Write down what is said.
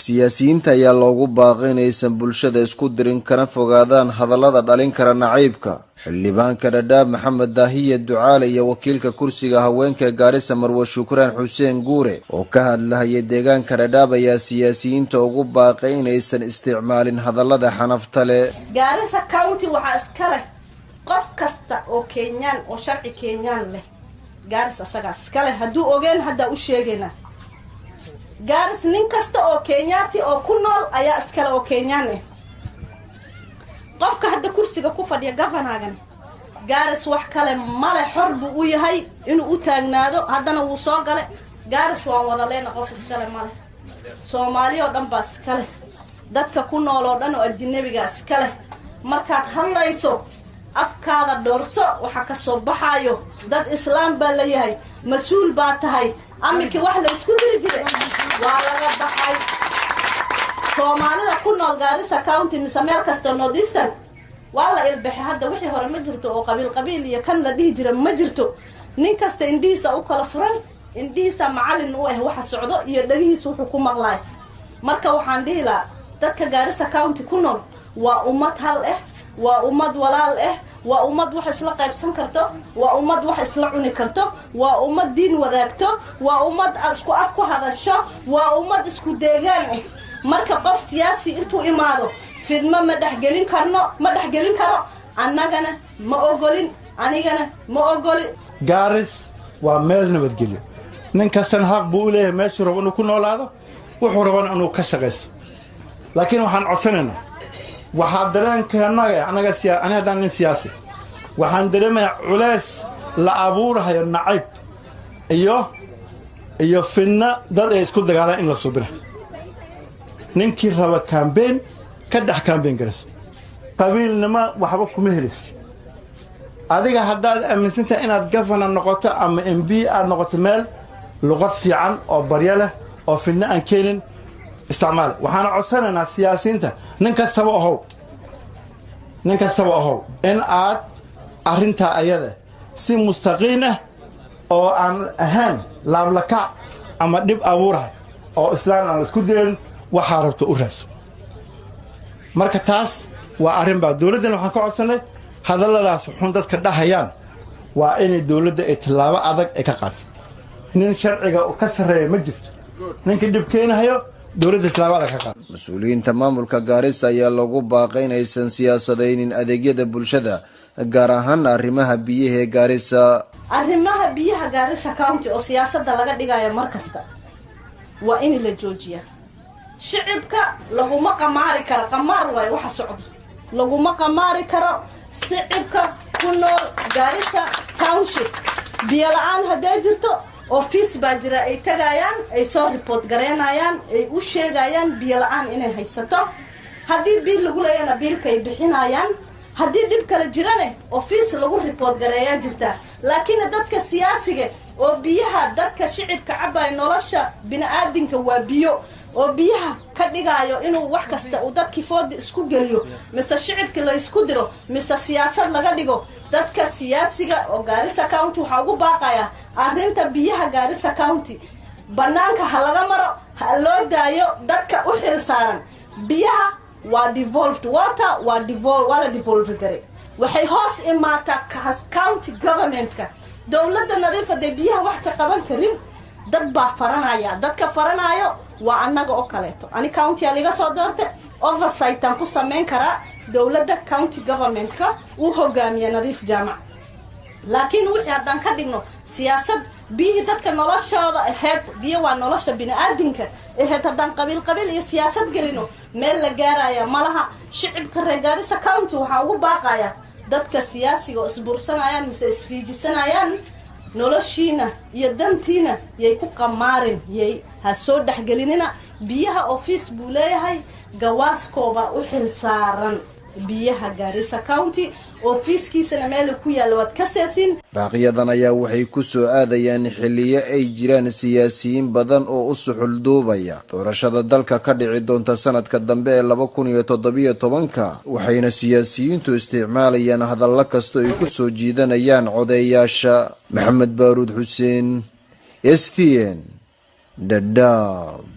siyaasiyiinta ayaa loogu baaqay inaysan bulshada isku dirin kana fogaadaan hadallada dhalin kara nacaybka. xildhibaanka Dhadhaab Maxamed Daahiye Ducaale iyo wakiilka kursiga haweenka Gaarisa Marwo Shukraan Xuseen Guure oo ka hadlayay deegaanka Dhadhaab ayaa siyaasiyiinta ugu baaqay inaysan isticmaalin hadallada xanafta leh. Gaarisa County waxa iska leh qof kasta oo Kenyaan oo sharci Kenyaan leh. Gaarisa asaga iska leh haduu ogeen hadda u sheegayna. Garis nin kasta oo Kenyaati oo ku nool ayaa iskala oo Kenyaan ah. Qofka hadda kursiga ku fadhiya governagan Garis wax kale male xor buu u yahay inuu u taagnaado haddana wuu soo galay. Garis waan wada leena qof iskale male. Soomaaliya oo dhan baa iskale. Dadka ku nool oo dhan oo ajnabiga iskale. Markaad hadlayso afkaada doorso waxa ka soo baxayo dad islaam baa la yahay mas'uul baa tahay amiki wax la isku diri jiray waa laga baxay. Soomaalida ku nool Gaarisa County misameel kasta Northeastern wala ilbax hadda wixii hore ma jirto oo qabiil iyo kan la dhihi jiray ma jirto. Nin kasta indiisa u kala furan indiisa macallin u ah waxa socdo iyo dhagihiisa wuxuu ku maqlay. Marka waxaan dhihi lahaa dadka Gaarisa County ku nool waa ummad hal ah waa ummad walaal ah waa ummad wax isla qaybsan karto waa ummad wax isla cuni karto waa ummad diin wadaagto waa ummad isku af ku hadasho waa ummad isku deegaan ah. Marka qof siyaasi intuu imaado fidma ma dhaxgelin karo annagana ma ogolin anigana ma ogoli. Gaaris waa meel nabadgelyo nin kastan xaq buu leeyahay meeshuu rabo inuu ku noolaado wuxuu rabo inuu ka shaqeysto laakiin waxaan codsanaynaa waxaa dareenkanaga anaga nin siyaasi waxaan dareemayaa culays la abuurayo nacayb iyo fidna dad ay isku dagaalaan in la subina ninkii raba campaign ka dhex campaign garayso qabiilnimo waxba kuma helis adiga haddaad aaminsantahay inaad governor noqoto ama MP aad noqoto meel luqad fiican oo baryo leh oo fidna aan keenin isticmaal waxaan codsanaynaa siyaasiyiinta nin kastaba ahow in aad arrinta ayada si mustaqiin ah oo aan ahaan laablakac ama dhib abuurahay oo islaan aan isku dirin waxa rabto u raadso marka taas waa arrin baa dawladdan waxaan ka codsanay hadalladaas xun dadka dhahayaan waa in dawladda ay tilaabo adag ay ka qaato nin sharciga ka sareeyo ma jirto ninka dhibkeenayo dawladda islaamada ka qaad. Mas'uuliyiinta maamulka Gaarisa ayaa lagu baaqay inaysan siyaasadeynin adeegyada bulshada gaar ahaan arrimaha biyaha ee Gaarisa. Arrimaha biyaha Gaarisa County oo siyaasadda laga dhigayo markasta waa in la joojiyo. Shicibka laguma qamaari karo qamaar way waxa socdo laguma qamaari karo shicibka ku nool Gaarisa Township biyo la'aan haday jirto office baa jira ay tagayaan ay soo report gareynayaan ay u sheegayaan biyo la'aan inay haysato hadii biil lagu leeyahay biilka ay bixinayaan hadii dib kala jirane office lagu report gareeyaa jirta laakiin dadka siyaasiga oo biyaha dadka shicibka cabay nolosha bini'aadinka waa biyo oo biyaha ka dhigayo inuu wax kasta uu dadkii foodi isku geliyo mise shicibka la isku diro mise siyaasad laga dhigo dadka siyaasiga oo Gaarisa County waxa ugu baaqaya arrinta biyaha Gaarisa County banaanka halaga maro loo daayo dadka u xil saaran biyaha waa devolved water waa devolved gare waxay hoos imaata county government-ka dawladda nadiifada biyaha wax ka qaban karin dad baa faranaya dadka faranayo waa annaga oo kaleeto ani county aliga soo doortay oversight aan ku sameyn karaa dawladda county government-ka uu hogaamiyo nadiif jaamac laakiin wixii haddaan ka dhigno siyaasad bihi dadka noloshooda ahayd biyo waa nolosha bini'aadinka haddaan qabiil iyo siyaasad gelino meel la gaaraya malaha shicibka reer Gaarisa County waxa ugu baaqaya dadka siyaasiga oo isbursanayaan mise isfiijisanayaan noloshiina iyo dantiina yay ku qamaarin yay ha soo dhaxgelinina biyaha office buu leeyahay gawaaskooba u xil saaran biyaha Gaarisa County office-kiisana meel ku yaal wad ka seesin. Baaqiyadan ayaa waxay ku soo aadayaan xilliyo ay jiraan siyaasiyiin badan oo u suxul duubaya doorashada dalka ka dhici doonta sanadka dambe ee 2017 waxayna siyaasiyiintu isticmaalayaan hadallo kasta ay ku soo jiidanayaan codeyaasha. Maxamed Baaruud Xuseen STN Dhadhaab.